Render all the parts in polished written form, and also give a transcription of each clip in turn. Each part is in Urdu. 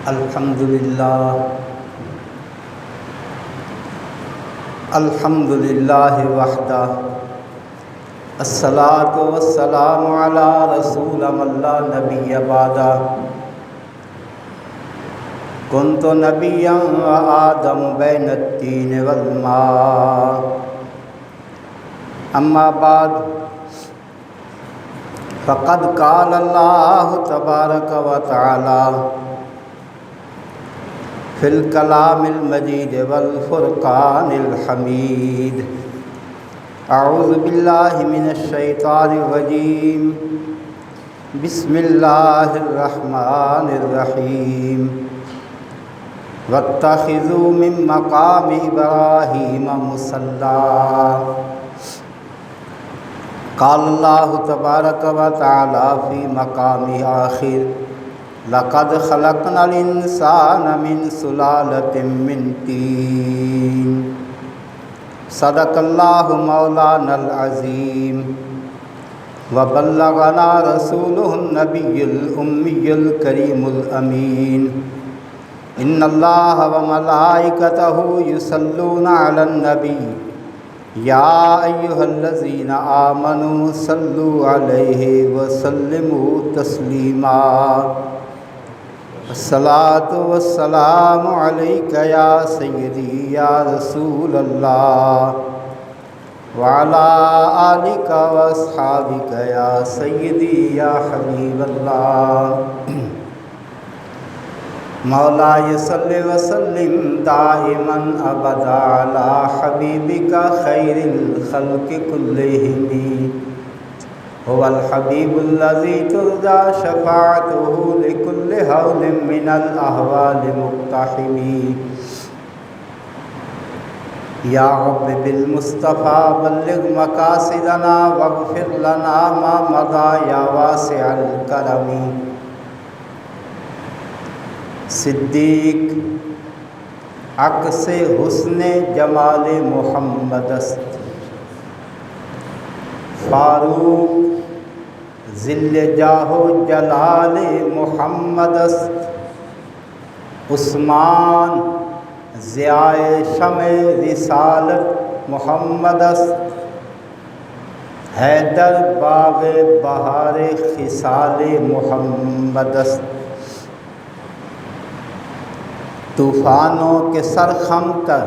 الحمدللہ وحدہ الصلاۃ والسلام علی رسول من لا نبی بعدہ کنت نبیا وآدم بین الطین والماء اما بعد فقد قال اللہ تبارک و تعالی فی الکلام المجید والفرقان الحمید اعوذ باللہ من الشیطان الرجیم بسم اللہ الرحمن الرحیم واتخذوا من مقام ابراہیم مصلی قال اللہ تبارک و تعالی فی مقام آخر لقد خلقنا الانسان من سلالۃ من طین صدق اللہ مولانا العظیم وبلغنا رسولہ النبی الامی الکریم الامین ان اللہ وملائکتہ یصلون علی النبی یا ایہا الذین آمنوا صلوا علیہ وسلموا تسلیما الصلاۃ والسلام علیک یا سیدی یا رسول اللہ وعلی آلک واصحابک یا سیدی یا حبیب اللہ مولاي صل وسلم دائما ابدا على حبيبك خير الخلق كلهم هو الحبيب الذي ترجى شفاعته لكل هول من الأهوال مقتحم يا رب بالمصطفى بلغ مقاصدنا واغفر لنا ما مضى يا واسع الكرم صدیق عکس حسن جمال محمد است فاروق ذل جاہ و جلال محمد است عثمان ضیاء شمع رسالت محمد است حیدر باغ بہار خصال محمد است طوفانوں کے سر خم کر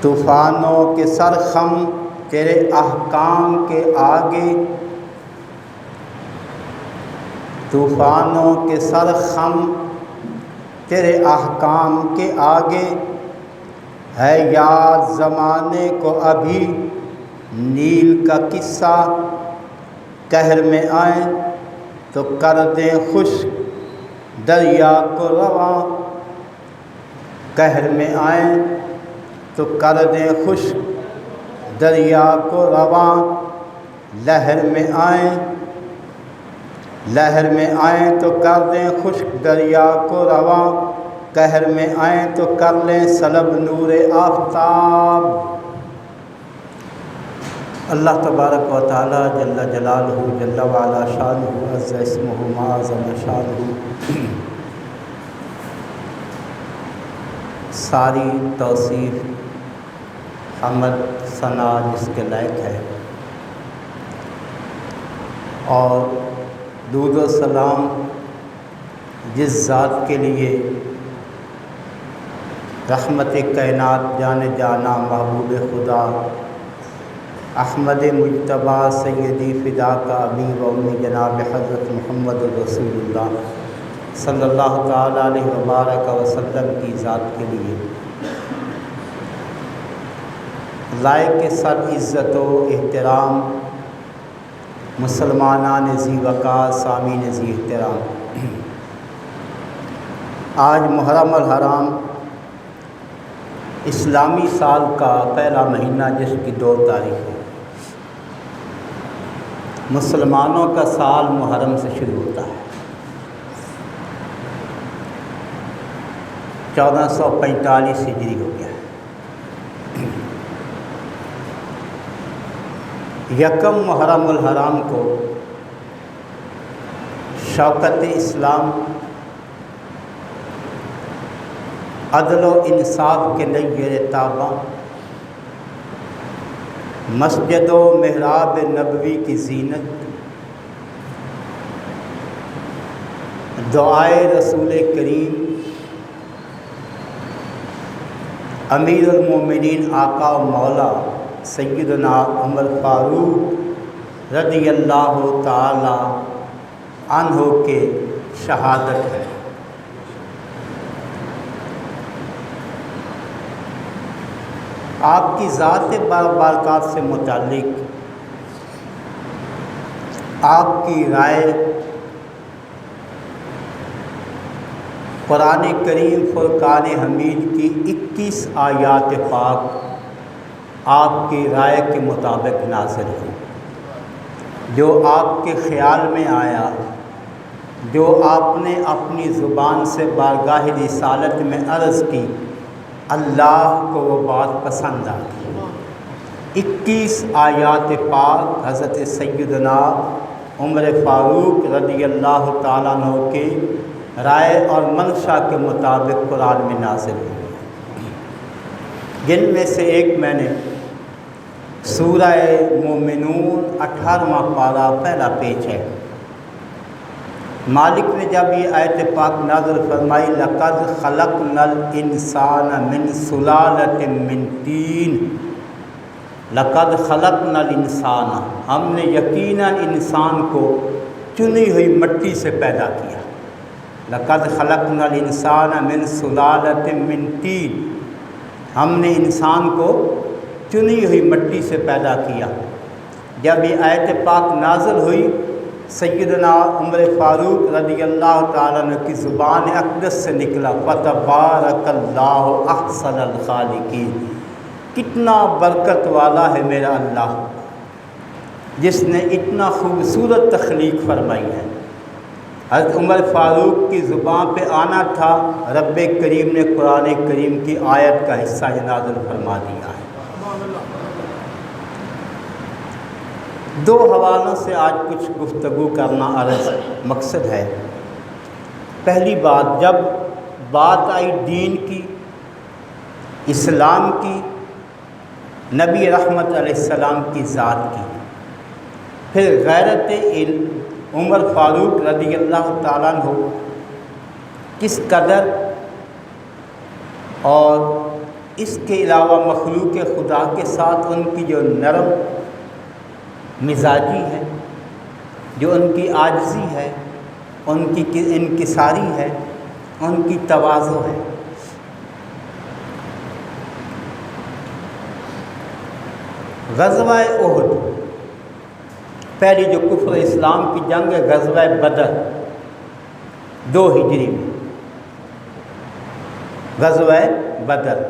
طوفانوں کے سر خم تیرے احکام کے آگے طوفانوں کے سر خم تیرے احکام کے آگے ہے یاد زمانے کو ابھی نیل کا قصہ قہر میں آئیں تو کر دیں خشک دریا کو رواں قہر میں آئیں تو کر دیں خشک دریا کو رواں لہر میں آئیں تو کر دیں خشک دریا کو رواں قہر میں آئیں تو کر لیں سلب نور آفتاب اللہ تبارک و تعالی جل جلالہ جل وعلا شانہ عز اسمہ ما عظم شانہ ساری توصیف حمد ثنا جس کے لائق ہے اور درود و سلام جس ذات کے لیے رحمت کائنات جان جانا محبوب خدا احمد مجتبیٰ سیدی فدا کا ابی و امی جناب حضرت محمد رسول اللہ صلی اللہ تعالیٰ علیہ وبارک وسلم کی ذات کے لیے لائق سر عزت و احترام مسلمانان ذی وقار سامعین ذی احترام، آج محرم الحرام اسلامی سال کا پہلا مہینہ جس کی 2 تاریخ ہے۔ مسلمانوں کا سال محرم سے شروع ہوتا ہے۔ 1445 ہجری ہو گیا ہے۔ یکم محرم الحرام کو شوکت اسلام عدل و انصاف کے لیے تاباں، مسجد و محراب نبوی کی زینت، دعائے رسول کریم امیر المومنین آقا و مولا سیدنا عمر فاروق رضی اللہ تعالی عنہ کے شہادت ہے۔ آپ کی ذات بارکات سے متعلق آپ کی رائے قرآن کریم فرقان حمید کی 21 آیات پاک آپ کی رائے کے مطابق نازل ہوئی۔ جو آپ کے خیال میں آیا، جو آپ نے اپنی زبان سے بارگاہ رسالت میں عرض کی، اللہ کو وہ بات پسند آ گئی۔ 21 آیات پاک حضرت سیدنا عمر فاروق رضی اللہ تعالیٰ عنہ کے رائے اور منشا کے مطابق قرآن میں نازل ہوئی، جن میں سے ایک میں نے سورہ مومنون 18واں پارہ پہلا پیج ہے۔ مالک نے جب یہ آیت پاک نازل فرمائی، لَقَدْ خَلَقْنَا الْإِنسَانَ مِنْ سُلَالَةٍ مِّن طِينٍ، لَقَدْ خَلَقْنَا الْإِنسَانَ، ہم نے یقیناً انسان کو چنی ہوئی مٹی سے پیدا کیا۔ لَقَدْ خَلَقْنَا الْإِنسَانَ مِنْ سُلَالَةٍ مِّن طِينٍ، ہم نے انسان کو چنی ہوئی مٹی سے پیدا کیا۔ جب یہ آیت پاک نازل ہوئی، سیدنا عمر فاروق رضی اللہ تعالیٰ عنہ کی زبان اقدس سے نکلا، فَتَبَارَكَ اللَّهُ أَحْسَنَ الْخَالِقِينَ، کتنا برکت والا ہے میرا اللہ جس نے اتنا خوبصورت تخلیق فرمائی ہے۔ حضرت عمر فاروق کی زبان پہ آنا تھا، رب کریم نے قرآن کریم کی آیت کا حصہ نازل فرما دیا ہے۔ دو حوالوں سے آج کچھ گفتگو کرنا عرض مقصد ہے۔ پہلی بات، جب بات آئی دین کی، اسلام کی، نبی رحمت علیہ السلام کی ذات کی، پھر غیرت عمر فاروق رضی اللہ تعالیٰ عنہ کس قدر اور اس کے علاوہ مخلوق خدا کے ساتھ ان کی جو نرم مزاجی ہے، جو ان کی عاجزی ہے، ان کی انکساری ہے، ان کی تواضع ہے۔ غزوہ احد، پہلی جو کفر اسلام کی جنگ ہے، غزوہ بدر 2 ہجری میں، غزوہ بدر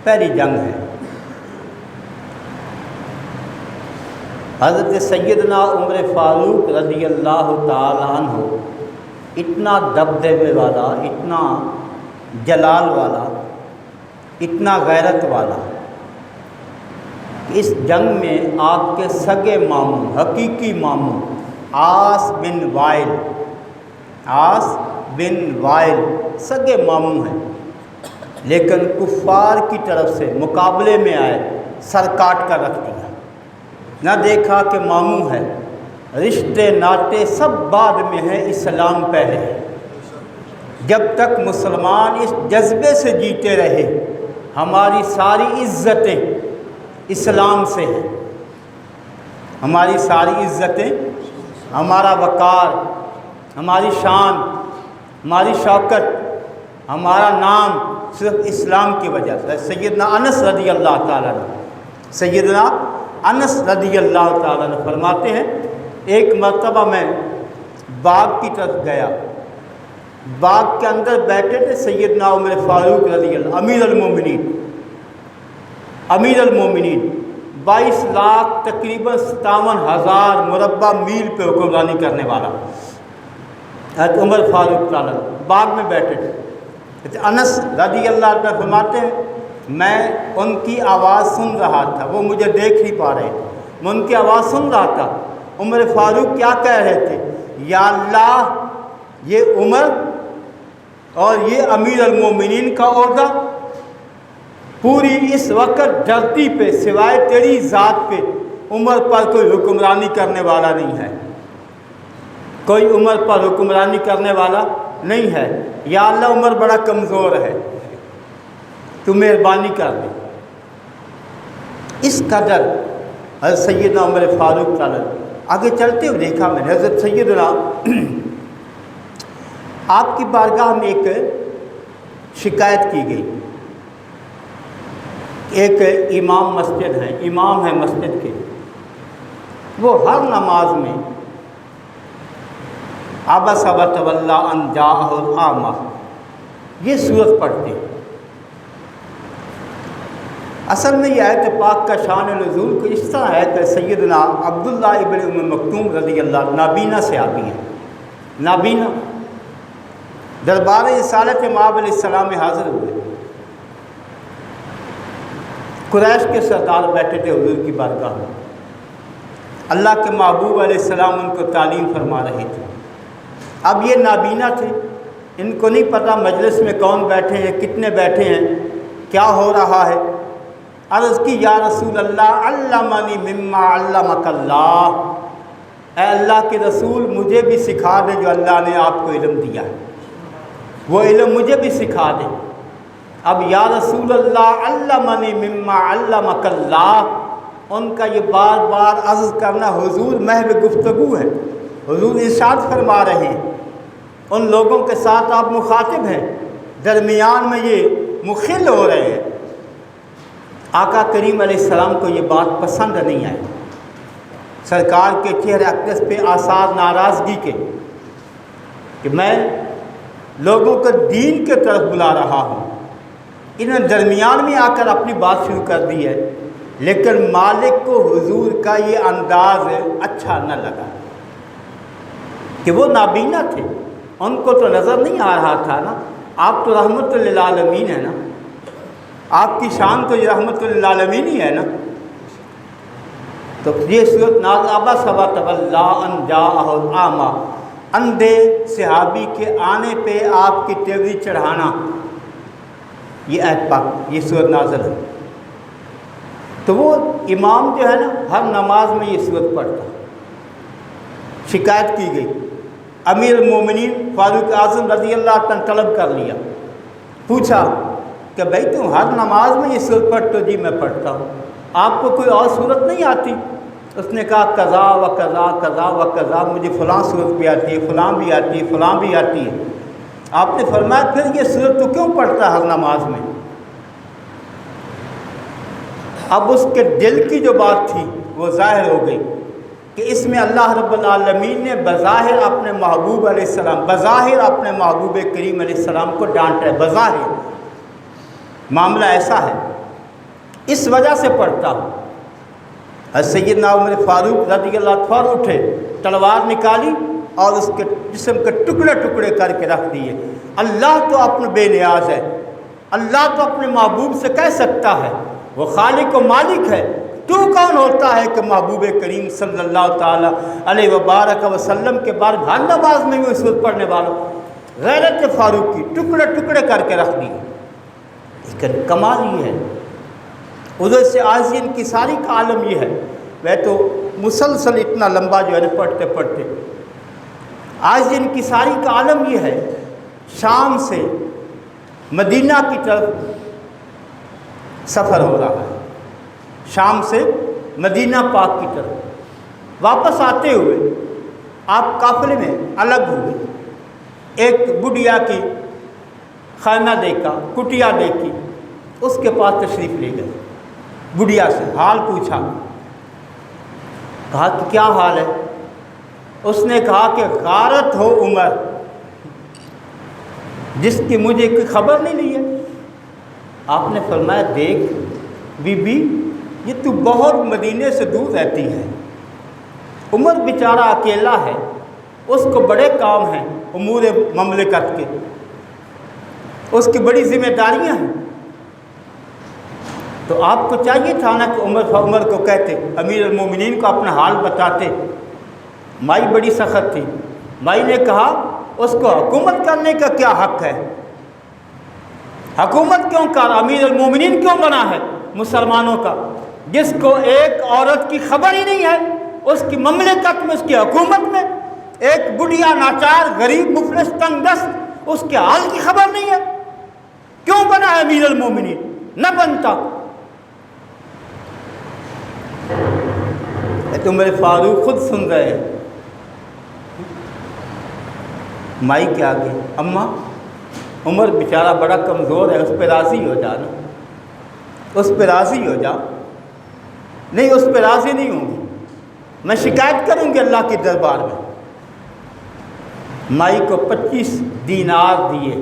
پہلی جنگ ہے۔ حضرت سیدنا عمر فاروق رضی اللہ تعالیٰ عنہ اتنا دبدبے والا، اتنا جلال والا، اتنا غیرت والا، اس جنگ میں آپ کے سگے ماموں، حقیقی ماموں عاص بن وائل سگے ماموں ہیں، لیکن کفار کی طرف سے مقابلے میں آئے، سر کاٹ کر رکھ دیا، نہ دیکھا کہ ماموں ہے، رشتے ناطے سب بعد میں ہیں، اسلام پہلے ہے۔ جب تک مسلمان اس جذبے سے جیتے رہے، ہماری ساری عزتیں اسلام سے ہیں، ہماری ساری عزتیں، ہمارا وقار، ہماری شان، ہماری شوکت، ہمارا نام صرف اسلام کی وجہ سے۔ سیدنا انس رضی اللہ تعالیٰ عنہ، سیدنا انس رضی اللہ تعالیٰ عنہ فرماتے ہیں، ایک مرتبہ میں باغ کی طرف گیا، باغ کے اندر بیٹھے تھے سیدنا عمر فاروق رضی اللہ، امیر المومنین 22 لاکھ تقریباً 57,000 مربع میل پہ حکمرانی کرنے والا حضرت عمر فاروق تعالیٰ باغ میں بیٹھے تھے۔ انس رضی اللہ عنہ فرماتے ہیں، میں ان کی آواز سن رہا تھا، وہ مجھے دیکھ نہیں پا رہے تھے، میں ان کی آواز سن رہا تھا۔ عمر فاروق کیا کہہ رہے تھے؟ یا اللہ، یہ عمر اور یہ امیر المومنین کا عہدہ پوری اس وقت دھرتی پہ سوائے تیری ذات پہ عمر پر کوئی حکمرانی کرنے والا نہیں ہے، کوئی عمر پر حکمرانی کرنے والا نہیں ہے۔ یا اللہ عمر بڑا کمزور ہے، تو مہربانی کر دے۔ اس قدر حضرت سیدنا عمر فاروق تعالیٰ آگے چلتے ہوئے دیکھا میں نے حضرت سیدنا آپ کی بارگاہ میں ایک شکایت کی گئی۔ ایک امام مسجد ہیں، امام ہیں مسجد کے، وہ ہر نماز میں عبس وتولی ان جاءہ الاعمی یہ سورت پڑھتے ہیں۔ اصل میں یہ آیت پاک کا شان نزول کو اس طرح ہے کہ سیدنا عبداللہ ابن ام مکتوم رضی اللہ نابینا سے آتی ہیں، نابینا دربار رسالت مآب علیہ السلام میں حاضر ہوئے۔ قریش کے سردار بیٹھے تھے حضور کی بارگاہ میں، اللہ کے محبوب علیہ السلام ان کو تعلیم فرما رہے تھے۔ اب یہ نابینا تھے، ان کو نہیں پتہ مجلس میں کون بیٹھے ہیں، کتنے بیٹھے ہیں، کیا ہو رہا ہے۔ عرض کی یا رسول اللہ علمنی مما علمک اللہ، اے اللہ کے رسول مجھے بھی سکھا دیں جو اللہ نے آپ کو علم دیا ہے، وہ علم مجھے بھی سکھا دیں۔ اب یا رسول اللہ علمنی مما علمک اللہ، ان کا یہ بار بار عرض کرنا حضور محض گفتگو ہے، حضور ارشاد فرما رہے ہیں، ان لوگوں کے ساتھ آپ مخاطب ہیں، درمیان میں یہ مخل ہو رہے ہیں۔ آقا کریم علیہ السلام کو یہ بات پسند نہیں آئی، سرکار کے چہرے اقدس پہ آثار ناراضگی کے کہ میں لوگوں کو دین کے طرف بلا رہا ہوں، انہوں نے درمیان میں آ کر اپنی بات شروع کر دی ہے۔ لیکن مالک کو حضور کا یہ انداز اچھا نہ لگا کہ وہ نابینا تھے، ان کو تو نظر نہیں آ رہا تھا نا، آپ تو رحمت للعالمین ہے نا، آپ کی شان تو یہ رحمت للعالمین ہی ہے نا۔ تو یہ صورت نازل عبس وتولی ان جاءہ الاعمی، اندھے صحابی کے آنے پہ آپ کی تیوری چڑھانا، یہ آیت پاک یہ صورت نازل ہے۔ تو وہ امام جو ہے نا ہر نماز میں یہ صورت پڑھتا۔ شکایت کی گئی، امیر المومنین فاروق اعظم رضی اللہ عنہ طلب کر لیا، پوچھا کہ بھائی تم ہر نماز میں یہ صورت پڑھتے ہو؟ جی میں پڑھتا ہوں، آپ کو کوئی اور صورت نہیں آتی؟ اس نے کہا قضا و قضا قضا و قضا، مجھے فلاں صورت بھی آتی ہے، فلاں بھی آتی ہے، فلاں بھی آتی ہے۔ آپ نے فرمایا پھر یہ صورت تو کیوں پڑھتا ہے ہر نماز میں؟ اب اس کے دل کی جو بات تھی وہ ظاہر ہو گئی کہ اس میں اللہ رب العالمین نے بظاہر اپنے محبوب علیہ السلام، بظاہر اپنے محبوب کریم علیہ السلام کو ڈانٹ ہے، بظاہر معاملہ ایسا ہے، اس وجہ سے پڑھتا ہوں۔ سیدنا عمر فاروق رضی اللہ عنہ فوراً اٹھے، تلوار نکالی اور اس کے جسم کے ٹکڑے ٹکڑے کر کے رکھ دیے۔ اللہ تو اپنے بے نیاز ہے، اللہ تو اپنے محبوب سے کہہ سکتا ہے، وہ خالق و مالک ہے، تو کون ہوتا ہے کہ محبوب کریم صلی اللہ تعالیٰ علیہ وبارک وسلم کے بارے ہر نماز میں بھی صورت پڑھنے والوں غیرت فاروق کی ٹکڑے ٹکڑے کر کے رکھ دیے۔ لیکن کمال یہ ہے، ادھر سے عاجزی انکساری کا عالم یہ ہے، وہ تو مسلسل اتنا لمبا جو ہے نا پڑھتے پڑھتے، عاجزی انکساری کا عالم یہ ہے، شام سے مدینہ کی طرف سفر ہو رہا ہے، شام سے مدینہ پاک کی طرف واپس آتے ہوئے آپ قافلے میں الگ ہوئے، ایک بڑھیا کی خانہ دیکھا، کٹیا دیکھی، اس کے پاس تشریف لے گئے، بڑھیا سے حال پوچھا، کہا کہ کیا حال ہے؟ اس نے کہا کہ غارت ہو عمر جس کی مجھے کوئی خبر نہیں لی ہے۔ آپ نے فرمایا دیکھ بی بی، یہ تو بہت مدینے سے دور رہتی ہے، عمر بیچارہ اکیلا ہے، اس کو بڑے کام ہیں امور مملکت کے، اس کی بڑی ذمہ داریاں ہیں، تو آپ کو چاہیے تھا نا کہ عمر کو کہتے، امیر المومنین کو اپنا حال بتاتے۔ مائی بڑی سخت تھی، مائی نے کہا اس کو حکومت کرنے کا کیا حق ہے، حکومت کیوں کر امیر المومنین کیوں بنا ہے مسلمانوں کا، جس کو ایک عورت کی خبر ہی نہیں ہے، اس کی مملکت میں، اس کی حکومت میں ایک بڑھیا ناچار غریب مفلس تنگ دست اس کے حال کی خبر نہیں ہے؟ کیوں بنا ہے امیر المومنین؟ نہ بنتا۔ تو میرے فاروق خود سن رہے ہیں، مائی کے آگے، اماں عمر بیچارہ بڑا کمزور ہے، اس پہ راضی ہو جانا، اس پہ راضی ہو جا۔ نہیں، اس پہ راضی نہیں ہوں گی، میں شکایت کروں گی اللہ کے دربار میں۔ مائی کو 25 دینار دیے،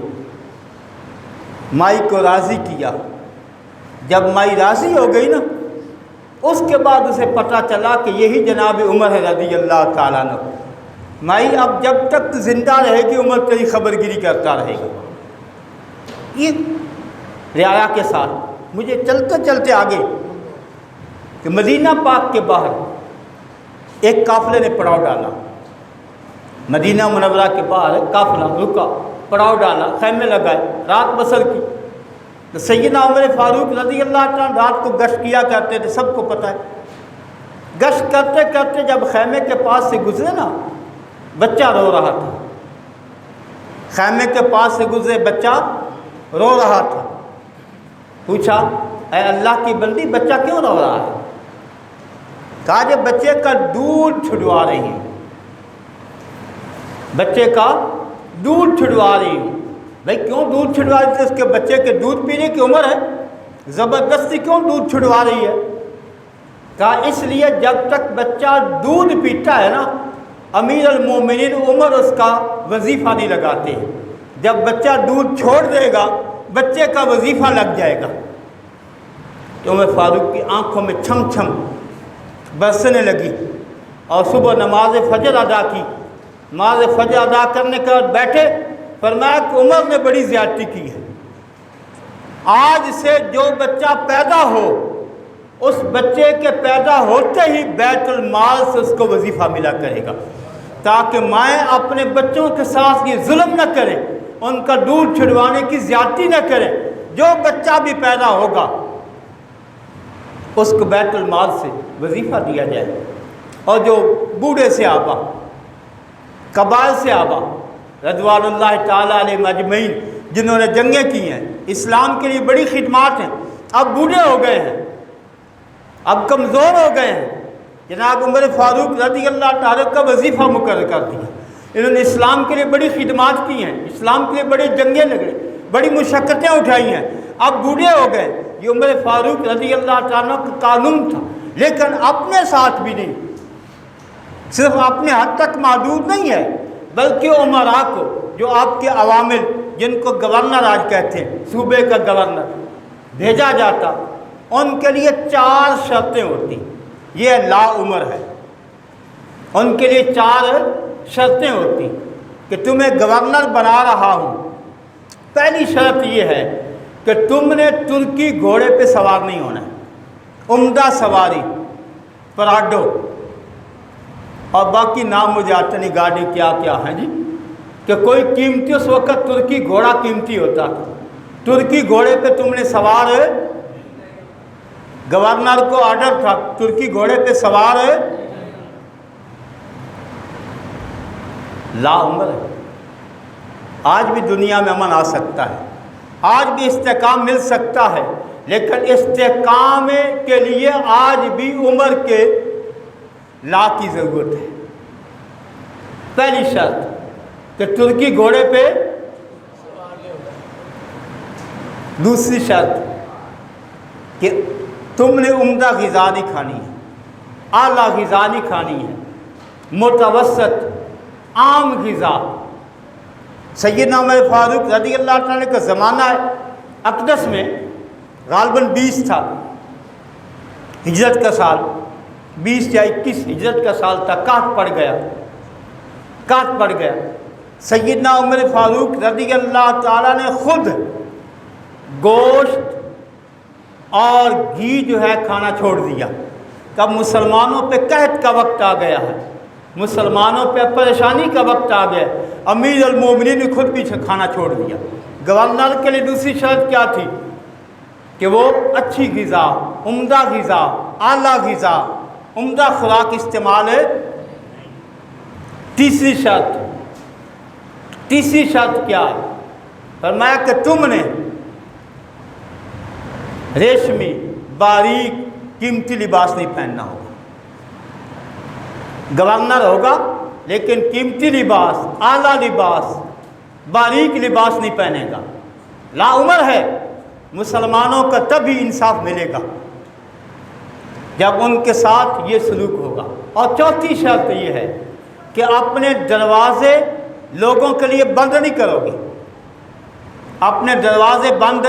مائی کو راضی کیا۔ جب مائی راضی ہو گئی نا، اس کے بعد اسے پتہ چلا کہ یہی جناب عمر ہے رضی اللہ تعالیٰ عنہ۔ مائی اب جب تک زندہ رہے گی عمر تیری خبر گیری کرتا رہے گا۔ یہ رعایا کے ساتھ مجھے چلتے چلتے آگے کہ مدینہ پاک کے باہر ایک قافلے نے پڑاؤ ڈالا، مدینہ منورہ کے باہر قافلہ رکا، پڑاؤ ڈالا، خیمے لگائے، رات بسر کی۔ تو سیدنا عمر فاروق رضی اللہ تعالیٰ رات کو گشت کیا کرتے تھے، سب کو پتہ ہے۔ گشت کرتے کرتے جب خیمے کے پاس سے گزرے نا، بچہ رو رہا تھا، خیمے کے پاس سے گزرے، بچہ رو رہا تھا۔ پوچھا، اے اللہ کی بندی بچہ کیوں رو رہا ہے؟ کہا کہ بچے کا دودھ چھڑوا رہی ہوں، بچے کا دودھ چھڑوا رہی ہوں۔ بھائی کیوں دودھ چھڑوا رہی تھی؟ اس کے بچے کے دودھ پینے کی عمر ہے، زبردستی کیوں دودھ چھڑوا رہی ہے؟ کہا اس لیے جب تک بچہ دودھ پیتا ہے نا، امیر المومنین عمر اس کا وظیفہ نہیں لگاتے، جب بچہ دودھ چھوڑ دے گا بچے کا وظیفہ لگ جائے گا۔ تو عمر فاروق کی آنکھوں میں چھم چھم برسنے لگی، اور صبح نماز فجر ادا کی۔ نماز فجر ادا کرنے کے بعد بیٹھے، فرمایا کہ عمر نے بڑی زیادتی کی ہے، آج سے جو بچہ پیدا ہو اس بچے کے پیدا ہوتے ہی بیت المال سے اس کو وظیفہ ملا کرے گا، تاکہ مائیں اپنے بچوں کے ساتھ یہ ظلم نہ کریں، ان کا دودھ چھڑوانے کی زیادتی نہ کریں۔ جو بچہ بھی پیدا ہوگا اس کو بیت المال سے وظیفہ دیا جائے۔ اور جو بوڑھے سے آبا، قبائل سے آبا رضوان اللہ تعالیٰ علیہ مجمعین، جنہوں نے جنگیں کی ہیں، اسلام کے لیے بڑی خدمات ہیں، اب بوڑھے ہو گئے ہیں، اب کمزور ہو گئے ہیں، جناب عمر فاروق رضی اللہ تعالیٰ کا وظیفہ مقرر کر دیا۔ انہوں نے اسلام کے لیے بڑی خدمات کی ہیں، اسلام کے لیے بڑی جنگیں لڑیں، بڑی مشقتیں اٹھائی ہیں، اب بوڑھے ہو گئے۔ یہ عمر فاروق رضی اللہ تعالیٰ کا قانون تھا، لیکن اپنے ساتھ بھی نہیں، صرف اپنے حد تک محدود نہیں ہے، بلکہ عمراء کو، جو آپ کے عوامل، جن کو گورنر آج کہتے ہیں، صوبے کا گورنر بھیجا جاتا، ان کے لیے 4 شرطیں ہوتی۔ یہ لا عمر ہے، ان کے لیے 4 شرطیں ہوتی کہ تمہیں گورنر بنا رہا ہوں۔ پہلی شرط یہ ہے کہ تم نے ترکی گھوڑے پہ سوار نہیں ہونا ہے، عمدہ سواری، پراڈو، اور باقی نام مجھے آتے نہیں، گاڑی کیا کیا ہیں جی، کہ کوئی قیمتی، اس وقت ترکی گھوڑا قیمتی ہوتا تھا، ترکی گھوڑے پہ تم نے سوار ہے، گورنر کو آرڈر تھا ترکی گھوڑے پہ سوار ہے، لا عمر ہے۔ آج بھی دنیا میں امن آ سکتا ہے، آج بھی استحکام مل سکتا ہے، لیکن استحکام کے لیے آج بھی عمر کے لا کی ضرورت ہے۔ پہلی شرط کہ ترکی گھوڑے پہ، دوسری شرط کہ تم نے عمدہ غذا نہیں کھانی ہے، اعلیٰ غذا نہیں کھانی ہے، متوسط عام غذا۔ سیدنا عمر فاروق رضی اللہ تعالیٰ کا زمانہ اقدس میں غالباً 20 تھا، ہجرت کا سال 20 یا 21 ہجرت کا سال تھا، کاٹ پڑ گیا۔ سیدنا عمر فاروق رضی اللہ تعالیٰ نے خود گوشت اور گھی جو ہے کھانا چھوڑ دیا۔ کب مسلمانوں پہ قحط کا وقت آ گیا ہے، مسلمانوں پہ پریشانی کا وقت آ گیا، امیر المومنین نے خود بھی کھانا چھوڑ دیا، گورنر کے لیے دوسری شرط کیا تھی کہ وہ اچھی غذا، عمدہ غذا، اعلیٰ غذا، عمدہ خوراک استعمال ہے۔ تیسری شرط کیا ہے؟ فرمایا کہ تم نے ریشمی باریک قیمتی لباس نہیں پہننا ہوگا۔ گورنر ہوگا لیکن قیمتی لباس، اعلیٰ لباس، باریک لباس نہیں پہنے گا۔ لا عمر ہے، مسلمانوں کا تبھی انصاف ملے گا جب ان کے ساتھ یہ سلوک ہوگا۔ اور چوتھی شرط یہ ہے کہ اپنے دروازے لوگوں کے لیے بند نہیں کرو گے۔ اپنے دروازے بند،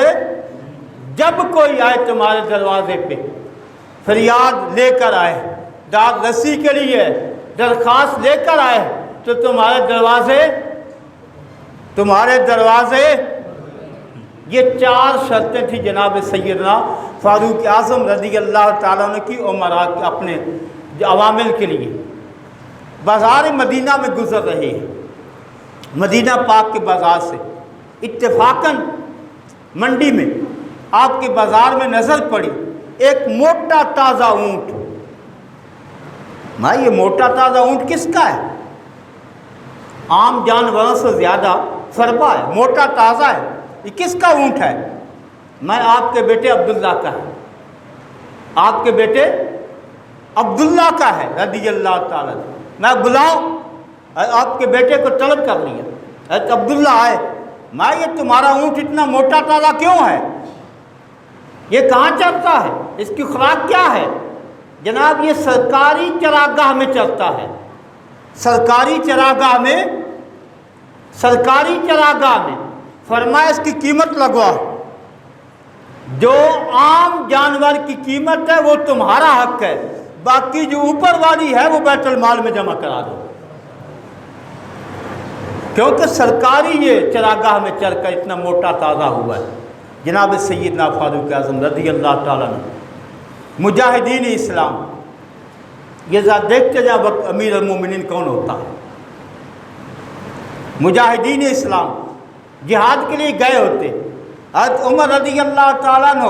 جب کوئی آئے تمہارے دروازے پہ فریاد لے کر آئے، داد رسی کے لیے درخواست لے کر آئے، تو تمہارے دروازے یہ 4 شرطیں تھیں جناب سیدنا فاروق اعظم رضی اللہ تعالیٰ عنہ کی امراء کے اپنے عوامل کے لیے۔ بازار مدینہ میں گزر رہی ہے، مدینہ پاک کے بازار سے اتفاقاً منڈی میں آپ کے بازار میں نظر پڑی ایک موٹا تازہ اونٹ۔ یہ موٹا تازہ اونٹ کس کا ہے؟ عام جانوروں سے زیادہ فربا ہے، موٹا تازہ ہے، یہ کس کا اونٹ ہے؟ آپ کے بیٹے عبداللہ کا ہے، آپ کے بیٹے عبداللہ کا ہے رضی اللہ تعالیٰ۔ میں بلاؤ، آپ کے بیٹے کو طلب کر لیا، عبداللہ آئے، یہ تمہارا اونٹ اتنا موٹا تازہ کیوں ہے؟ یہ کہاں چلتا ہے؟ اس کی خوراک کیا ہے؟ جناب یہ سرکاری چراگاہ میں چلتا ہے، سرکاری چراگاہ میں۔ فرمایا اس کی قیمت لگواؤ، جو عام جانور کی قیمت ہے وہ تمہارا حق ہے، باقی جو اوپر والی ہے وہ بیت المال میں جمع کرا دو، کیونکہ سرکاری یہ چراگاہ میں چل کر اتنا موٹا تازہ ہوا ہے۔ جناب سیدنا فاروق اعظم رضی اللہ تعالیٰ عنہ مجاہدین اسلام، یہ ذات دیکھتے جا وقت امیر المومنین کون ہوتا ہے۔ مجاہدین اسلام جہاد کے لیے گئے ہوتے، حضرت عمر رضی اللہ تعالیٰ عنہ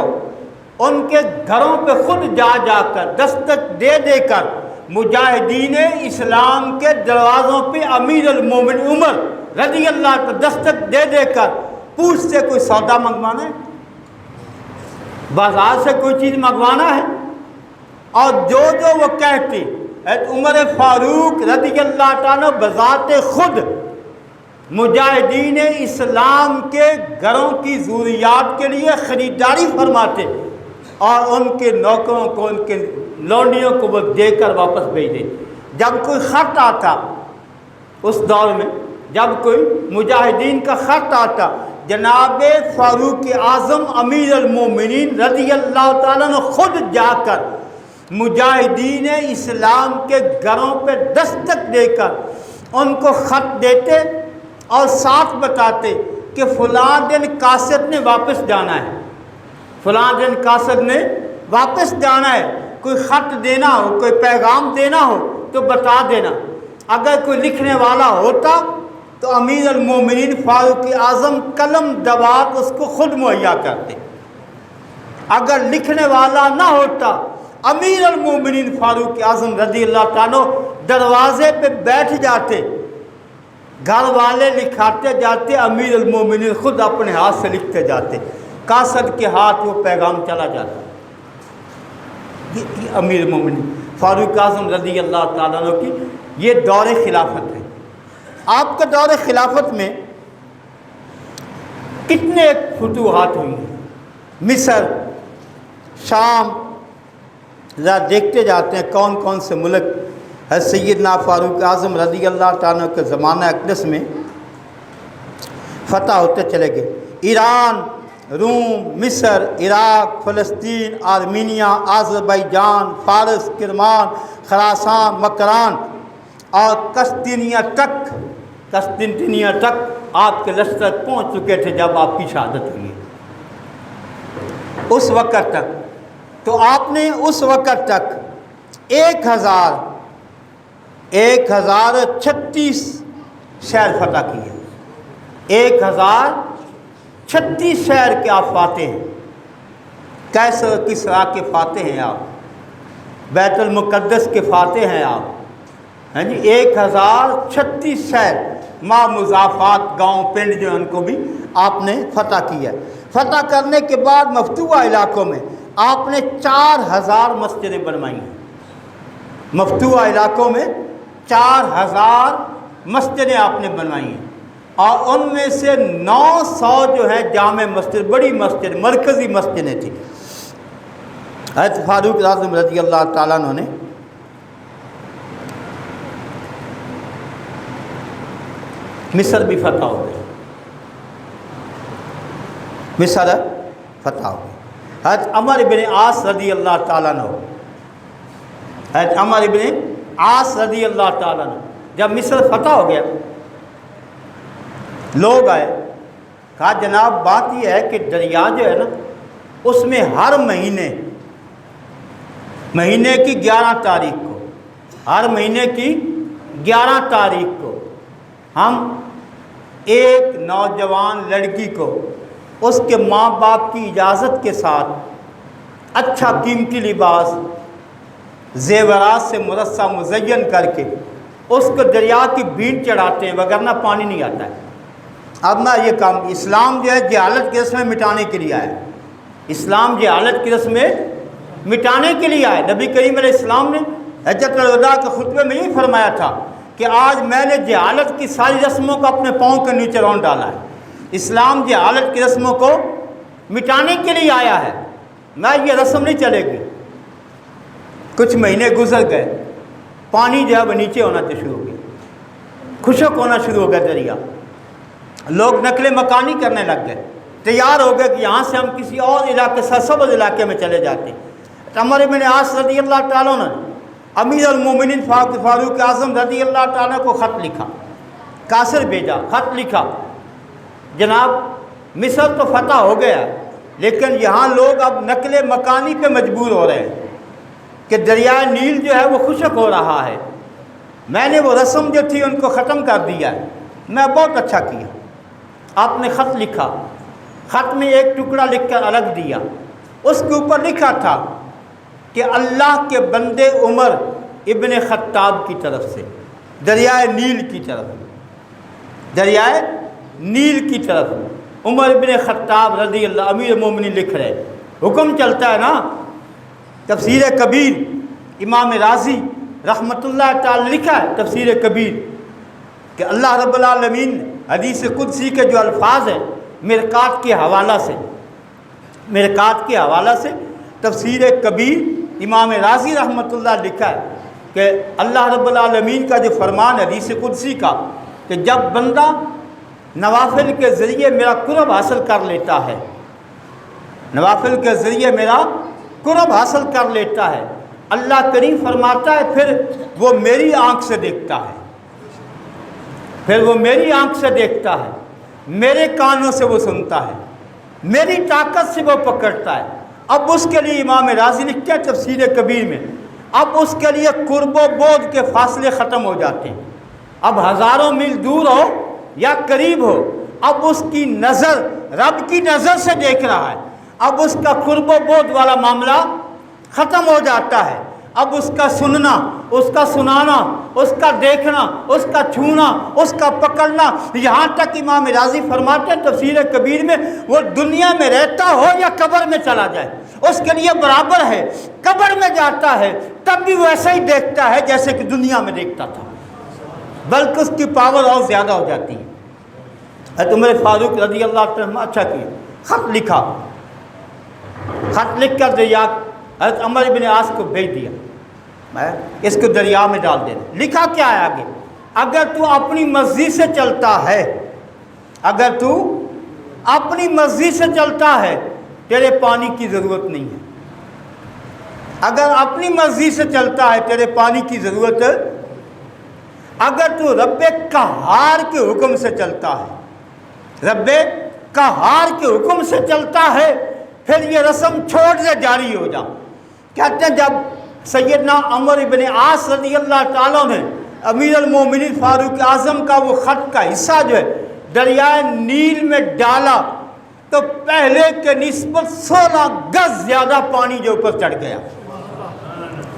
ان کے گھروں پہ خود جا کر دستک دے کر مجاہدین اسلام کے دروازوں پہ امیر المومنین عمر رضی اللہ تعالیٰ دستک دے کر پوچھتے کوئی سودا منگوانا ہے، بازار سے کوئی چیز منگوانا ہے، اور جو وہ کہتے عمر فاروق رضی اللہ تعالیٰ بذات خود مجاہدین اسلام کے گھروں کی ضروریات کے لیے خریداری فرماتے اور ان کے نوکروں کو، ان کے لونڈیوں کو وہ دے کر واپس بھیج دے۔ جب کوئی خط آتا اس دور میں، جب کوئی مجاہدین کا خط آتا، جناب فاروق اعظم امیر المومنین رضی اللہ تعالیٰ نے خود جا کر مجاہدین اسلام کے گھروں پہ دستک دے کر ان کو خط دیتے اور ساتھ بتاتے کہ فلاں دن قاصد نے واپس جانا ہے، فلاں دن قاصد نے واپس جانا ہے، کوئی خط دینا ہو، کوئی پیغام دینا ہو تو بتا دینا۔ اگر کوئی لکھنے والا ہوتا تو امیر المومنین فاروق اعظم قلم دوات اس کو خود مہیا کرتے، اگر لکھنے والا نہ ہوتا امیر المومنین فاروق اعظم رضی اللہ تعالیٰ دروازے پہ بیٹھ جاتے، گھر والے لکھاتے جاتے، امیر المومنین خود اپنے ہاتھ سے لکھتے جاتے، قاصد کے ہاتھ وہ پیغام چلا جاتا۔ یہ امیر المومنین فاروق اعظم رضی اللہ تعالیٰ عنہ کی یہ دور خلافت ہے۔ آپ کے دور خلافت میں کتنے فتوحات ہوئی ہیں، مصر، شام، ذرا دیکھتے جاتے ہیں کون کون سے ملک سیدنا فاروق اعظم رضی اللہ تعالیٰ کے زمانہ اقدس میں فتح ہوتے چلے گئے۔ ایران، روم، مصر، عراق، فلسطین، آرمینیا، آذربائیجان، فارس، کرمان، خراسان، مکران اور قسطنطنیہ تک آپ کے لشکر پہنچ چکے تھے جب آپ کی شہادت ہوئی۔ اس وقت تک تو آپ نے 1036 شہر فتح کیے، 1036 36 شہر کے آپ فاتح ہیں، کیسر کسریٰ کے فاتح ہیں آپ، بیت المقدس کے فاتح ہیں آپ، ہاں جی 1036 شہر ماں مضافات گاؤں پنڈ جو ان کو بھی آپ نے فتح کیا ہے۔ فتح کرنے کے بعد مفتوحہ علاقوں میں آپ نے 4000 مسجدیں بنوائی ہیں، مفتوحہ علاقوں میں 4000 مسجدیں آپ نے بنوائی ہیں، اور ان میں سے 900 جو ہے جامع مسجد، بڑی مسجد، مرکزی مسجدیں تھیں۔ حضرت فاروق اعظم رضی اللہ تعالیٰ عنہ نے مصر بھی فتح ہو گئی، مصر فتح ہو گئی۔ حضرت عمر بن عاص رضی اللہ تعالیٰ عنہ، حضرت عمر بن عاص رضی اللہ تعالیٰ عنہ جب مصر فتح ہو گیا، لوگ آئے، کہا جناب بات یہ ہے کہ دریا جو ہے نا اس میں ہر مہینے کی 11 تاریخ کو، ہر مہینے کی 11 تاریخ کو ہم ایک نوجوان لڑکی کو اس کے ماں باپ کی اجازت کے ساتھ اچھا قیمتی لباس زیورات سے مرصع مزین کر کے اس کو دریا کی بھیڑ چڑھاتے ہیں، وگرنہ پانی نہیں آتا ہے۔ اب نہ یہ کام اسلام جو ہے جہالت کی رسمیں مٹانے کے لیے آیا، اسلام جہالت کی رسمیں مٹانے کے لیے آئے۔ نبی کریم علیہ السلام نے حجۃ الوداع کے خطبے میں یہ فرمایا تھا کہ آج میں نے جہالت کی ساری رسموں کو اپنے پاؤں کے نیچے رون ڈالا ہے۔ اسلام جہالت کی رسموں کو مٹانے کے لیے آیا ہے، میں یہ رسم نہیں چلے گی۔ کچھ مہینے گزر گئے، پانی جو ہے وہ نیچے ہونا شروع ہو گیا، خشک ہونا شروع ہو گیا دریا، لوگ نقل مکانی کرنے لگ گئے، تیار ہو گئے کہ یہاں سے ہم کسی اور علاقے سرسبز علاقے میں چلے جاتے ہیں۔ عمر بن عاص رضی اللہ تعالیٰ عنہ نے امیر المومنین فاروق اعظم رضی اللہ تعالیٰ کو خط لکھا، کاسر بھیجا، خط لکھا، جناب مصر تو فتح ہو گیا لیکن یہاں لوگ اب نقل مکانی پہ مجبور ہو رہے ہیں کہ دریائے نیل جو ہے وہ خشک ہو رہا ہے، میں نے وہ رسم جو تھی ان کو ختم کر دیا ہے، میں بہت اچھا کیا۔ آپ نے خط لکھا، خط میں ایک ٹکڑا لکھ کر الگ دیا، اس کے اوپر لکھا تھا کہ اللہ کے بندے عمر ابن خطاب کی طرف سے دریائے نیل کی طرف، دریائے نیل کی طرف عمر ابن خطاب رضی اللہ امیر مومنین لکھ رہے، حکم چلتا ہے نا۔ تفسیر کبیر امام رازی رحمۃ اللہ تعالی لکھا ہے تفسیر کبیر کہ اللہ رب العالمین حدیث قدسی کے جو الفاظ ہیں مرقات کے حوالہ سے تفسیر کبیر امام رازی رحمۃ اللہ لکھا ہے کہ اللہ رب العالمین کا جو فرمان ہے حدیث قدسی کا کہ جب بندہ نوافل کے ذریعے میرا قرب حاصل کر لیتا ہے، نوافل کے ذریعے میرا قرب حاصل کر لیتا ہے، اللہ کریم فرماتا ہے پھر وہ میری آنکھ سے دیکھتا ہے، پھر وہ میری آنکھ سے دیکھتا ہے، میرے کانوں سے وہ سنتا ہے، میری طاقت سے وہ پکڑتا ہے۔ اب اس کے لیے امام رازی لکھتے ہیں تفسیر کبیر میں، اب اس کے لیے قرب و بعد کے فاصلے ختم ہو جاتے ہیں، اب ہزاروں میل دور ہو یا قریب ہو، اب اس کی نظر رب کی نظر سے دیکھ رہا ہے، اب اس کا قرب و بعد والا معاملہ ختم ہو جاتا ہے، اب اس کا سننا، اس کا سنانا، اس کا دیکھنا، اس کا چھونا، اس کا پکڑنا، یہاں تک امام رازی فرماتے ہیں تفسیر کبیر میں وہ دنیا میں رہتا ہو یا قبر میں چلا جائے اس کے لیے برابر ہے۔ قبر میں جاتا ہے تب بھی وہ ایسا ہی دیکھتا ہے جیسے کہ دنیا میں دیکھتا تھا، بلکہ اس کی پاور اور زیادہ ہو جاتی ہے۔ حضرت عمر فاروق رضی اللہ عنہ اچھا کیا، خط لکھا، خط لکھ کر دریا حضرت عمر بن عاص کو بھیج دیا، میں اس کو دریا میں ڈال دینا۔ لکھا کیا ہے آگے، اگر تو اپنی مرضی سے چلتا ہے، اگر تو اپنی مرضی سے چلتا ہے تیرے پانی کی ضرورت نہیں ہے، اگر اپنی مرضی سے چلتا ہے تیرے پانی کی ضرورت، اگر تو رب قہار کے حکم سے چلتا ہے، رب قہار کے حکم سے چلتا ہے پھر یہ رسم چھوڑ دے، جاری ہو جا۔ کہتے ہیں جب سیدنا عمر بن عاص رضی اللہ تعالیٰ نے امیر المومنین فاروق اعظم کا وہ خط کا حصہ جو ہے دریائے نیل میں ڈالا تو پہلے کے نسبت 16 گز زیادہ پانی جو اوپر چڑھ گیا.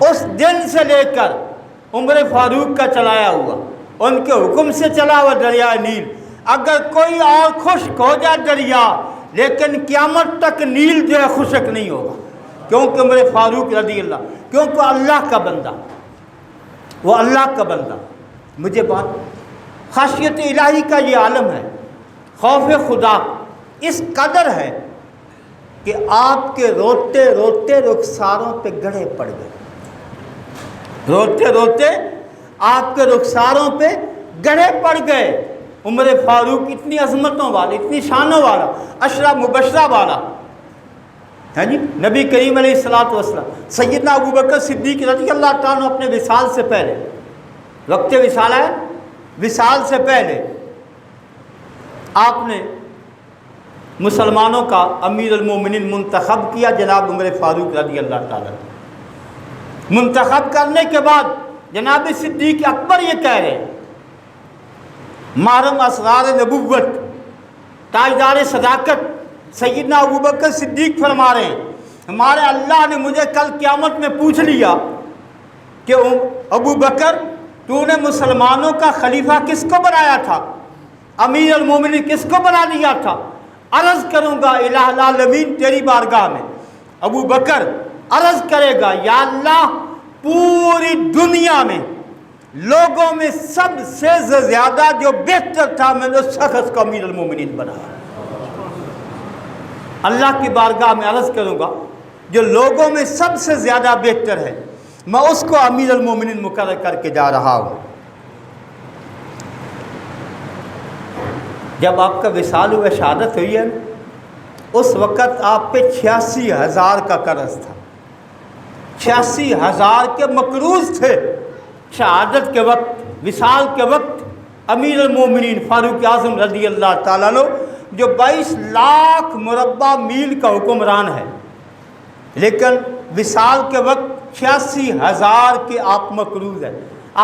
اس دن سے لے کر عمر فاروق کا چلایا ہوا، ان کے حکم سے چلا ہوا دریائے نیل. اگر کوئی اور خشک ہو جائے دریا، لیکن قیامت تک نیل جو ہے خشک نہیں ہوگا. کیونکہ عمر فاروق رضی اللہ، کیونکہ اللہ کا بندہ، وہ اللہ کا بندہ. مجھے بات خشیت الہی کا یہ عالم ہے، خوف خدا اس قدر ہے کہ آپ کے روتے روتے رخساروں پہ گڑھے پڑ گئے. روتے روتے آپ کے رخساروں پہ گڑھے پڑ گئے. عمر فاروق اتنی عظمتوں والا، اتنی شانوں والا، عشرہ مبشرہ والا ہے جی. نبی کریم علیہ الصلوۃ والسلام، سیدنا ابوبکر صدیق رضی اللہ تعالیٰ اپنے وصال سے پہلے، وقت وصال ہے، وصال سے پہلے آپ نے مسلمانوں کا امیر المومنین منتخب کیا جناب عمر فاروق رضی اللہ تعالیٰ. منتخب کرنے کے بعد جناب صدیق اکبر یہ کہہ رہے ہیں، محرم اسرار نبوت، تاجدار صداقت سیدنا ابوبکر صدیق فرما رہے ہیں، ہمارے اللہ نے مجھے کل قیامت میں پوچھ لیا کہ ابوبکر تو نے مسلمانوں کا خلیفہ کس کو بنایا تھا، امیر المومنین کس کو بنا دیا تھا؟ عرض کروں گا الہ العالمین تیری بارگاہ میں. ابوبکر عرض کرے گا، یا اللہ پوری دنیا میں لوگوں میں سب سے زیادہ جو بہتر تھا میں نے اس شخص کو امیر المومنین بنایا. اللہ کی بارگاہ میں عرض کروں گا جو لوگوں میں سب سے زیادہ بہتر ہے میں اس کو امیر المومنین مقرر کر کے جا رہا ہوں. جب آپ کا وصال ہوا، شہادت ہوئی ہے، اس وقت آپ پہ 86,000 کا قرض تھا. 86,000 کے مقروض تھے. شہادت کے وقت، وصال کے وقت امیر المومنین فاروق اعظم رضی اللہ تعالیٰ عنہ جو 22 لاکھ مربع میل کا حکمران ہے، لیکن وصال کے وقت 86,000 کے آپ مقروض ہیں.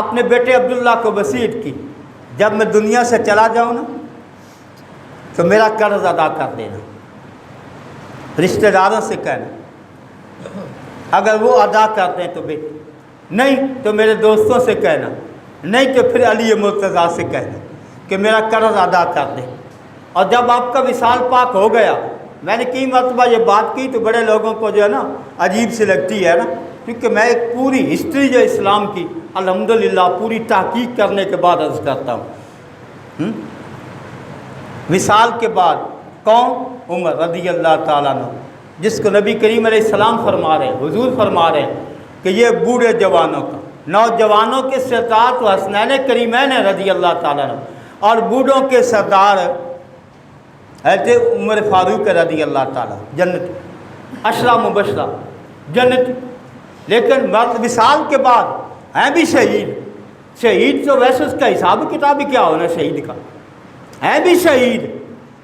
اپنے بیٹے عبداللہ کو وصیت کی، جب میں دنیا سے چلا جاؤں نا تو میرا قرض ادا کر دینا. رشتہ داروں سے کہنا، اگر وہ ادا کر دیں تو بہتر، نہیں تو میرے دوستوں سے کہنا، نہیں تو پھر علی مرتضیٰ سے کہنا کہ میرا قرض ادا کر دیں. اور جب آپ کا وصال پاک ہو گیا، میں نے کئی مرتبہ یہ بات کی تو بڑے لوگوں کو جو ہے نا عجیب سی لگتی ہے نا، کیونکہ میں ایک پوری ہسٹری جو اسلام کی الحمدللہ پوری تحقیق کرنے کے بعد عرض کرتا ہوں. وصال کے بعد کون؟ عمر رضی اللہ تعالیٰ عنہ، جس کو نبی کریم علیہ السلام فرما رہے ہیں، حضور فرما رہے ہیں کہ یہ بوڑھے جوانوں کا، نوجوانوں کے سردار تو حسنین کریمین ہیں رضی اللہ تعالیٰ عنہ، اور بوڑھوں کے سردار حضرت عمر فاروق رضی اللہ تعالیٰ. جنت، عشرہ مبشرہ جنت. لیکن وصال کے بعد ہیں بھی شہید. شہید تو ویسے اس کا حساب کتاب کیا ہونا شہید کا، ہیں بھی شہید،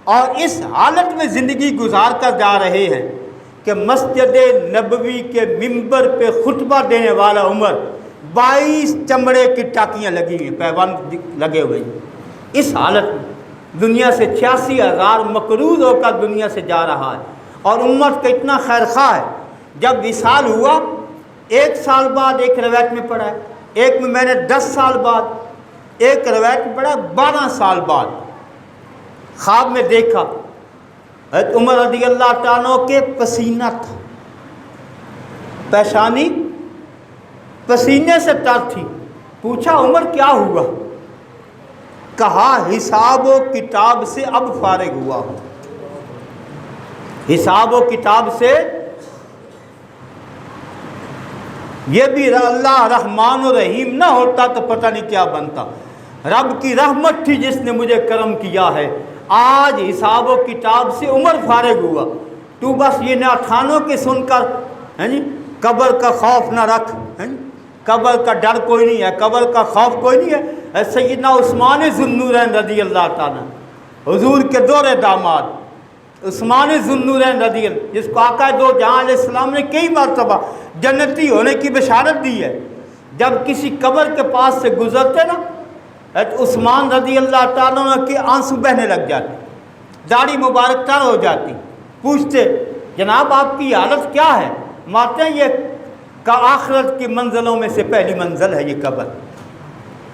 اور اس حالت میں زندگی گزار کر جا رہے ہیں کہ مسجد نبوی کے ممبر پہ خطبہ دینے والا عمر 22 چمڑے کی ٹاکیاں لگی ہوئی، پیبند لگے ہوئے ہیں. اس حالت میں دنیا سے 86,000 مقروض ہو کر دنیا سے جا رہا ہے. اور امت کا اتنا خیر خواہ ہے، جب وصال ہوا 1 سال بعد ایک روایت میں پڑھا ہے، ایک میں نے 10 سال بعد، ایک روایت میں پڑھا 12 سال بعد خواب میں دیکھا حضرت عمر رضی اللہ تعالیٰ کے پسینہ تھا، پیشانی پسینے سے تر تھی. پوچھا عمر کیا ہوا؟ کہا حساب و کتاب سے اب فارغ ہوا ہوں. حساب و کتاب سے، یہ بھی اللہ رحمان و رحیم نہ ہوتا تو پتہ نہیں کیا بنتا. رب کی رحمت تھی جس نے مجھے کرم کیا ہے. آج حساب و کتاب سے عمر فارغ ہوا. تو بس یہ ناتھانوں کے سن کر قبر کا خوف نہ رکھ، قبر کا ڈر کوئی نہیں ہے، قبر کا خوف کوئی نہیں ہے. سیدنا عثمان ذو النورین رضی اللہ تعالیٰ، حضور کے دور داماد عثمان ذو النورین رضی اللہ، جس کو آقا دو جہاں علیہ السلام نے کئی مرتبہ جنتی ہونے کی بشارت دی ہے. جب کسی قبر کے پاس سے گزرتے نا، عثمان رضی اللہ تعالیٰ کے آنسو بہنے لگ جاتے. داڑھی مبارک تر ہو جاتی. پوچھتے جناب آپ کی حالت کیا ہے؟ مانتے ہیں یہ آخرت کی منزلوں میں سے پہلی منزل ہے یہ قبر.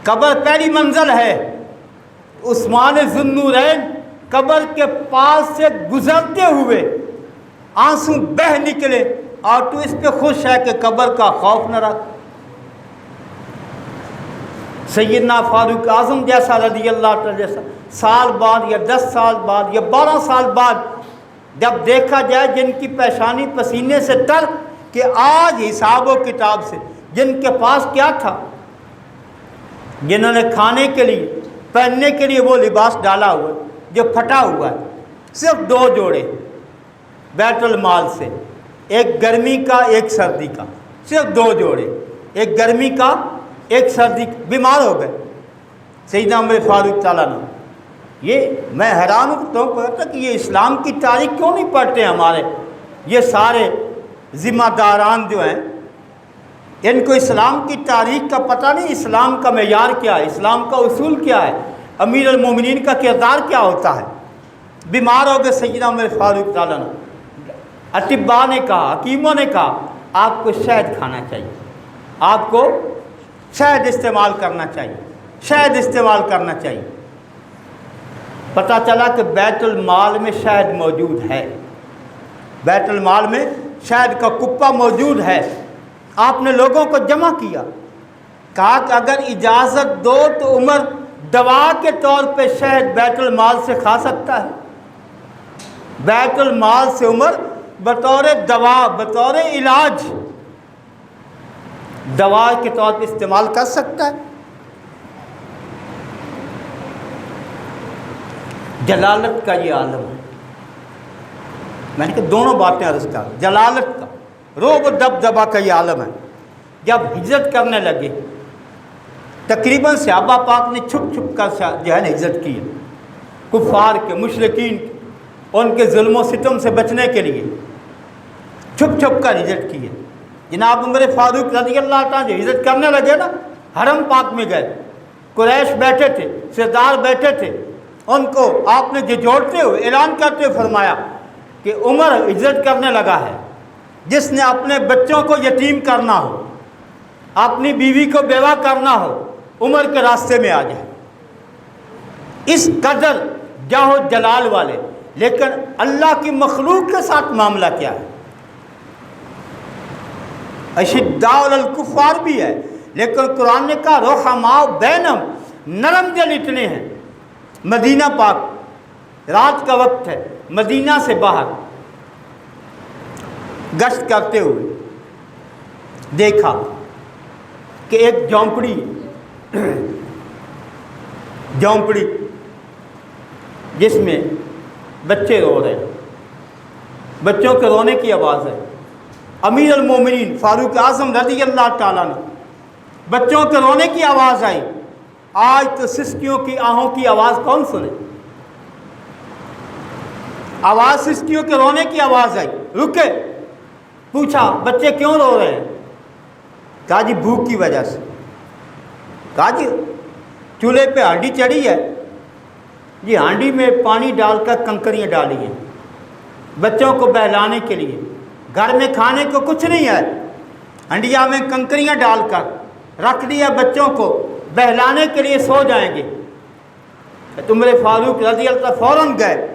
قبر پہلی منزل ہے. عثمان ذوالنورین قبر کے پاس سے گزرتے ہوئے آنسو بہہ نکلے اور تو اس پہ خوش ہے کہ قبر کا خوف نہ رکھ. سیدنا فاروق اعظم جیسا رضی اللہ تعالی جیسا سال بعد یا 10 سال بعد یا 12 سال بعد جب دیکھا جائے جن کی پیشانی پسینے سے تر کہ آج حساب و کتاب سے جن کے پاس کیا تھا، جنہوں نے کھانے کے لیے پہننے کے لیے وہ لباس ڈالا ہوا جو پھٹا ہوا ہے، صرف 2 جوڑے بیت المال سے، ایک گرمی کا ایک سردی کا، صرف 2 جوڑے، ایک گرمی کا ایک سردی کا. بیمار ہو گئے سیدنا عمر فاروق تعالیٰ نے. یہ میں حیران ہوں کہ یہ اسلام کی تاریخ کیوں نہیں پڑھتے ہمارے یہ سارے ذمہ داران جو ہیں. ان کو اسلام کی تاریخ کا پتہ نہیں، اسلام کا معیار کیا ہے، اسلام کا اصول کیا ہے، امیر المومنین کا کردار کیا ہوتا ہے. بیمار ہو گئے سیدنا عمر فاروق تعالیٰ نے. اطباء نے کہا، حکیموں نے کہا آپ کو شہد کھانا چاہیے، آپ کو شہد استعمال کرنا چاہیے، شہد استعمال کرنا چاہیے. پتہ چلا کہ بیت المال میں شہد موجود ہے، بیت المال میں شہد کا کپا موجود ہے. آپ نے لوگوں کو جمع کیا، کہا کہ اگر اجازت دو تو عمر دوا کے طور پہ شہد بیت المال سے کھا سکتا ہے. بیت المال سے عمر بطور دوا، بطور علاج دوا کے طور پہ استعمال کر سکتا ہے. جلالت کا یہ عالم ہے. میں نے کہا دونوں باتیں عرض کر، جلالت کا، روب و دبدبا کا یہ عالم ہے. جب ہجرت کرنے لگے تقریباً صحابہ پاک نے چھپ چھپ کر جو ہے نا ہجرت کی، کفار کے، مشرکین کے، ان کے ظلم و ستم سے بچنے کے لیے چھپ چھپ کر ہجرت کی ہے. جناب عمر فاروق رضی اللہ تعالیٰ جو ہجرت کرنے لگے نا، حرم پاک میں گئے، قریش بیٹھے تھے، سردار بیٹھے تھے، ان کو آپ نے جھنجھوڑتے ہوئے اعلان کرتے ہوئے فرمایا کہ عمر ہجرت کرنے لگا ہے. جس نے اپنے بچوں کو یتیم کرنا ہو، اپنی بیوی کو بیوہ کرنا ہو، عمر کے راستے میں آ جائے. اس قدر جاہ و جلال والے. لیکن اللہ کی مخلوق کے ساتھ معاملہ کیا ہے؟ اشداء علی الکفار بھی ہے، لیکن قرآن نے کہا رحماء بینہم، نرم دل اتنے ہیں. مدینہ پاک رات کا وقت ہے، مدینہ سے باہر گشت کرتے ہوئے دیکھا کہ ایک جھونپڑی جس میں بچے رو رہے ہیں، بچوں کے رونے کی آواز ہے. امیر المومنین فاروق اعظم رضی اللہ تعالیٰ نے بچوں کے رونے کی آواز آئی. آج تو سسکیوں کی آہوں کی آواز کون سنے؟ آواز سسکیوں کے رونے کی آواز آئی. رکے، پوچھا بچے کیوں رو رہے ہیں؟ کہا جی بھوک کی وجہ سے. کہا جی چولہے پہ ہانڈی چڑھی ہے، جی ہانڈی میں پانی ڈال کر کنکریاں ڈالی ہیں بچوں کو بہلانے کے لیے. گھر میں کھانے کو کچھ نہیں ہے، ہنڈیا میں کنکریاں ڈال کر رکھ دیا، بچوں کو بہلانے کے لیے سو جائیں گے. عمر فاروق رضی اللہ فوراً گئے،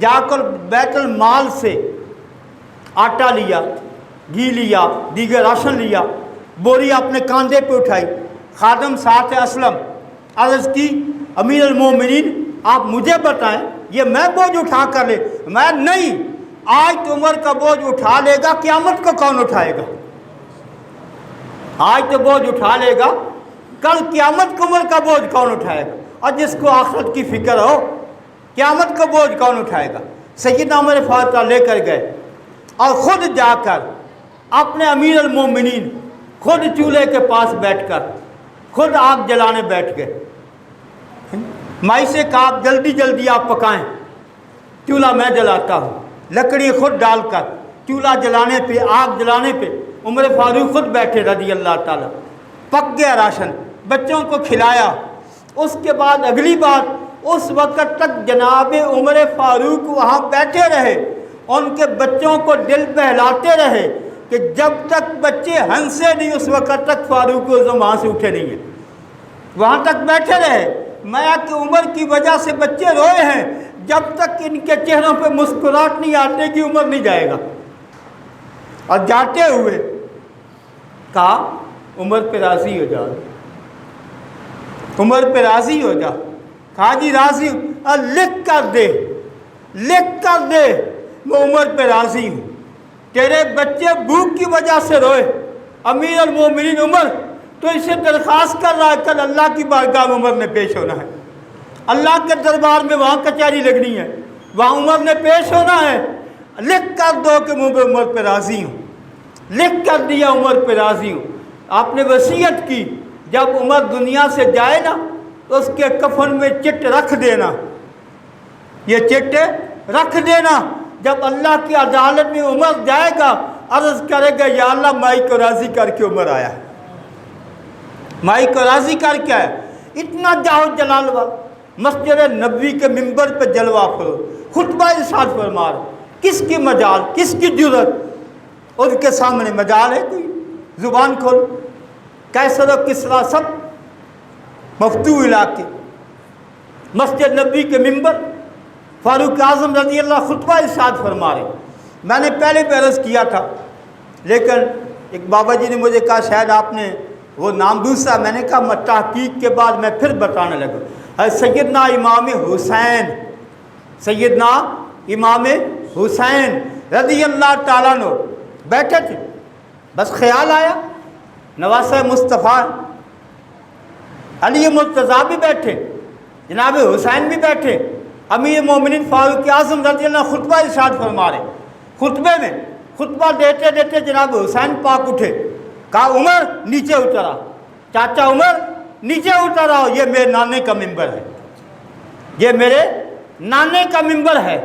جا کر بیت المال سے آٹا لیا، گھی لیا، دیگر راشن لیا، بوری اپنے کاندھے پہ اٹھائی. خادم ساتھ اسلم عرض کی امیر المومنین آپ مجھے بتائیں یہ میں بوجھ اٹھا کر لے؟ میں نہیں، آج تو عمر کا بوجھ اٹھا لے گا، قیامت کو کون اٹھائے گا؟ آج تو بوجھ اٹھا لے گا، کل قیامت کو عمر کا بوجھ کون اٹھائے گا؟ اور جس کو آخرت کی فکر ہو قیامت کا بوجھ کون اٹھائے گا؟ سیدنا عمر فاروق لے کر گئے اور خود جا کر اپنے امیر المومنین خود چولہے کے پاس بیٹھ کر خود آگ جلانے بیٹھ گئے. مائی سے کہا جلدی جلدی آپ پکائیں، چولہا میں جلاتا ہوں. لکڑی خود ڈال کر چولہا جلانے پہ، آگ جلانے پہ عمر فاروق خود بیٹھے رضی اللہ تعالیٰ. پک گیا راشن، بچوں کو کھلایا. اس کے بعد اگلی بات اس وقت تک جناب عمر فاروق وہاں بیٹھے رہے، ان کے بچوں کو دل بہلاتے رہے کہ جب تک بچے ہنسے نہیں اس وقت تک فاروق اعظم وہاں سے اٹھے نہیں ہیں، وہاں تک بیٹھے رہے۔ میں کہ عمر کی وجہ سے بچے روئے ہیں، جب تک ان کے چہروں پہ مسکراہٹ نہیں آتے کہ عمر نہیں جائے گا۔ اور جاتے ہوئے کہا عمر پہ راضی ہو جا، عمر پہ راضی ہو جا۔ کہا جی راضی ہوں، لکھ کر دے، لکھ کر دے میں عمر پہ راضی ہوں، تیرے بچے بھوک کی وجہ سے روئے، امیر المومنین عمر تو اسے درخواست کر رہا ہے کل اللہ کی بارگاہ میں عمر نے پیش ہونا ہے، اللہ کے دربار میں وہاں کچہری لگنی ہے، وہاں عمر نے پیش ہونا ہے، لکھ کر دو کہ میں عمر پہ راضی ہوں۔ لکھ کر دیا عمر پہ راضی ہوں۔ آپ نے وصیت کی جب عمر دنیا سے جائے نا تو اس کے کفن میں چٹ رکھ دینا، یہ چٹ رکھ دینا، جب اللہ کی عدالت میں عمر جائے گا عرض کرے گا یا اللہ مائی کو راضی کر کے عمر آیا ہے، مائی کو راضی کر کے آیا۔ اتنا جاہو جلال والا مسجد نبوی کے ممبر پہ جلوہ فرو خطبہ ارشاد فرما رہا، کس کی مجال، کس کی جرت، ان کے سامنے مجال ہے کوئی؟ زبان کھول، کیسر و کسریٰ سب مفتوح علاقے، مسجد نبوی کے ممبر فاروق اعظم رضی اللہ خطبہ ارشاد فرما رہے۔ میں نے پہلے بھی عرض کیا تھا لیکن ایک بابا جی نے مجھے کہا شاید آپ نے وہ نام دوسرا، میں نے کہا میں تحقیق کے بعد میں پھر بتانے لگا۔ سیدنا امام حسین، سیدنا امام حسین رضی اللہ تعالیٰ عنہ بیٹھے تھے، بس خیال آیا نواسہ مصطفیٰ علی مرتضیٰ بھی بیٹھے، جناب حسین بھی بیٹھے، امیر مومنین فاروق اعظم رضی اللہ خطبہ ارشاد فرما رہے۔ خطبے میں خطبہ دیتے دیتے جناب حسین پاک اٹھے، کہا عمر نیچے اترا، چاچا عمر نیچے اترا، یہ میرے نانے کا ممبر ہے، یہ میرے نانے کا ممبر ہے۔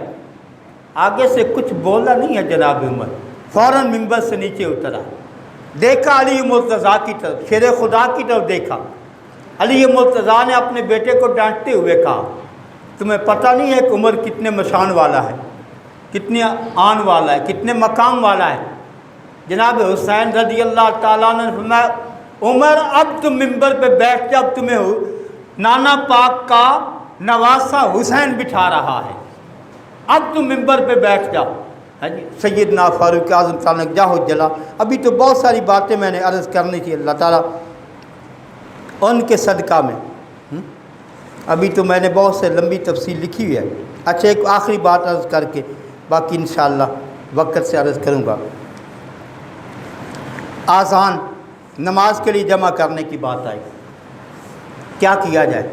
آگے سے کچھ بولا نہیں ہے جناب عمر، فوراً ممبر سے نیچے اترا، دیکھا علی مرتضیٰ کی طرف، شیر خدا کی طرف دیکھا۔ علی مرتضیٰ نے اپنے بیٹے کو ڈانٹتے ہوئے کہا تمہیں پتہ نہیں ہے کہ عمر کتنے مشان والا ہے، کتنے آن والا ہے، کتنے مقام والا ہے؟ جناب حسین رضی اللہ تعالیٰ نے فرمایا عمر اب تم ممبر پہ بیٹھ جا، اب تمہیں نانا پاک کا نواسہ حسین بٹھا رہا ہے، اب تم ممبر پہ بیٹھ جاؤ۔ سیدنا فاروق اعظم تعالیٰ نے جاہو جلا۔ ابھی تو بہت ساری باتیں میں نے عرض کرنی تھی، اللہ تعالیٰ ان کے صدقہ میں، ابھی تو میں نے بہت سے لمبی تفصیل لکھی ہوئی ہے۔ اچھا ایک آخری بات عرض کر کے باقی انشاءاللہ وقت سے عرض کروں گا۔ آذان نماز کے لیے جمع کرنے کی بات آئی، کیا کیا جائے؟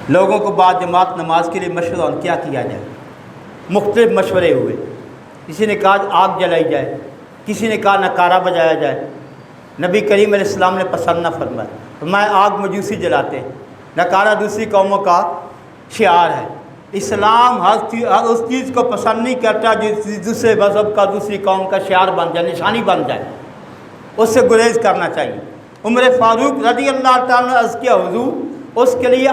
لوگوں کو بعد جماعت نماز کے لیے مشورہ، کیا کیا جائے؟ مختلف مشورے ہوئے، کسی نے کہا آگ جلائی جائے، کسی نے کہا نکارہ بجایا جائے۔ نبی کریم علیہ السلام نے پسند نہ فرمایا، فرمایا آگ مجوسی جلاتے ہیں، نکارہ دوسری قوموں کا شعار ہے۔ اسلام ہر اس چیز کو پسند نہیں کرتا جو دوسرے مذہب کا، دوسری قوم کا شعار بن جائے، نشانی بن جائے، اس سے گریز کرنا چاہیے۔ عمر فاروق رضی اللہ تعالیٰ نے عرض کیا حضور اس کے لیے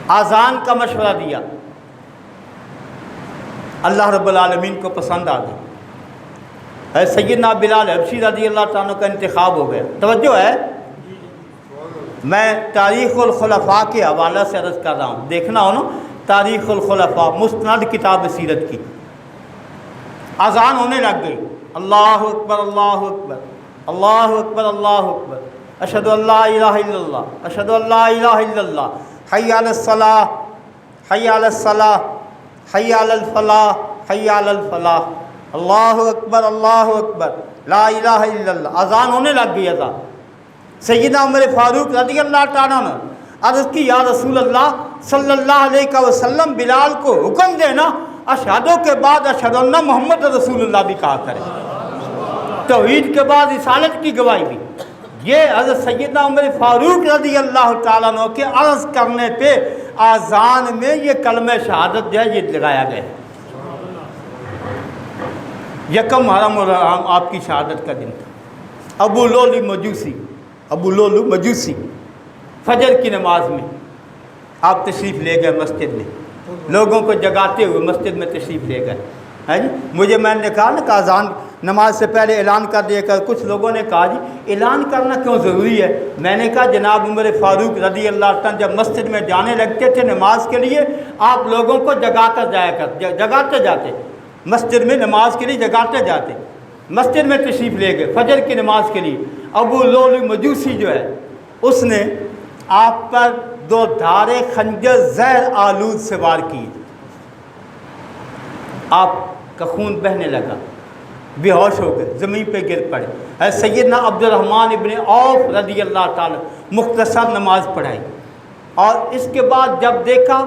آذان کا مشورہ دیا، اللہ رب العالمین کو پسند آ گئی۔ سیدنا بلال حبشی رضی اللہ تعالیٰ کا انتخاب ہو گیا۔ توجہ ہے، میں تاریخ الخلفاء کے حوالہ سے عرض کر رہا ہوں، دیکھنا ہو نا، تاریخ الخلفاء مستند کتاب سیرت کی۔ اذان ہونے لگ گئی، اللہ اکبر اللہ اکبر اللہ اکبر اللہ اکبر، اشہد ان لا الہ الا اللہ اشہد ان لا الہ الا اللہ، حی علی الصلاۃ حی علی الصلاۃ حی علی الفلاح حی علی الفلاح، اللہ اکبر لا الہ الا اللہ۔ اذان ہونے لگ گئی۔ اذان سیدنا عمر فاروق رضی اللہ تعالیٰ نے عرض کی یا رسول اللہ صلی اللہ علیہ وسلم بلال کو حکم دینا اشہدوں کے بعد اشہد ان محمد رسول اللہ بھی کہا کرے، توحید کے بعد رسالت کی گواہی بھی۔ یہ حضرت سیدنا عمر فاروق رضی اللہ تعالیٰ عنہ کے عرض کرنے پہ آذان میں یہ کلمہ شہادت جو ہے یہ لگایا گیا ہے۔ یکم محرم آپ کی شہادت کا دن تھا۔ ابو لولی مجوسی ابو لولو مجوسی، فجر کی نماز میں آپ تشریف لے گئے مسجد میں، لوگوں کو جگاتے ہوئے مسجد میں تشریف لے گئے. ہے جی، میں نے کہا نا کہ اذان نماز سے پہلے اعلان کر دیا کر. کچھ لوگوں نے کہا جی اعلان کرنا کیوں ضروری ہے؟ میں نے کہا جناب عمر فاروق رضی اللہ عنہ جب مسجد میں جانے لگتے تھے نماز کے لیے، آپ لوگوں کو جگا کر جایا کر، جگاتے جاتے مسجد میں نماز کے لیے، جگاتے جاتے. مسجد میں تشریف لے گئے فجر کی نماز کے لیے. ابو لولو مجوسی جو ہے اس نے آپ پر 2 دھارے خنجر زہر آلود سے وار کی. آپ کا خون بہنے لگا، بے ہوش ہو گئے، زمین پہ گر پڑے. سیدنا عبد الرحمن ابن عوف رضی اللہ تعالی مختصر نماز پڑھائی، اور اس کے بعد جب دیکھا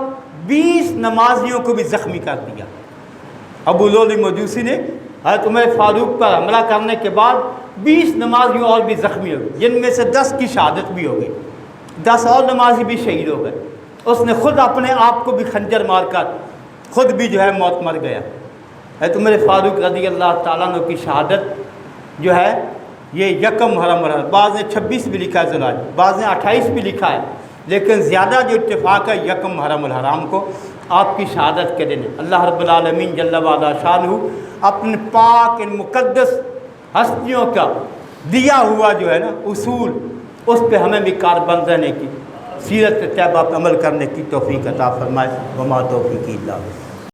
20 نمازیوں کو بھی زخمی کر دیا. ابو لولو مجوسی نے حضرت عمر فاروق پر حملہ کرنے کے بعد 20 نمازیوں اور بھی زخمی ہو گئے، جن میں سے 10 کی شہادت بھی ہو گئی، 10 اور نمازی بھی شہید ہو گئے. اس نے خود اپنے آپ کو بھی خنجر مار کر خود بھی جو ہے موت مر گیا. حضرت عمر فاروق رضی اللہ تعالیٰ عنہ کی شہادت جو ہے یہ یکم محرم الحرام، بعض نے 26 بھی لکھا ہے ذوالحج، بعض نے 28 بھی لکھا ہے، لیکن زیادہ جو اتفاق ہے یکم محرم الحرام کو آپ کی شہادت کے دن. اللہ رب العالمین جل وعلا شانہ اپنے پاک ان مقدس ہستیوں کا دیا ہوا جو ہے نا اصول، اس پہ ہمیں بھی کاربند رہنے کی، سیرت طیبہ پر عمل کرنے کی توفیق عطا فرمائے. وما توفیقی الا باللہ.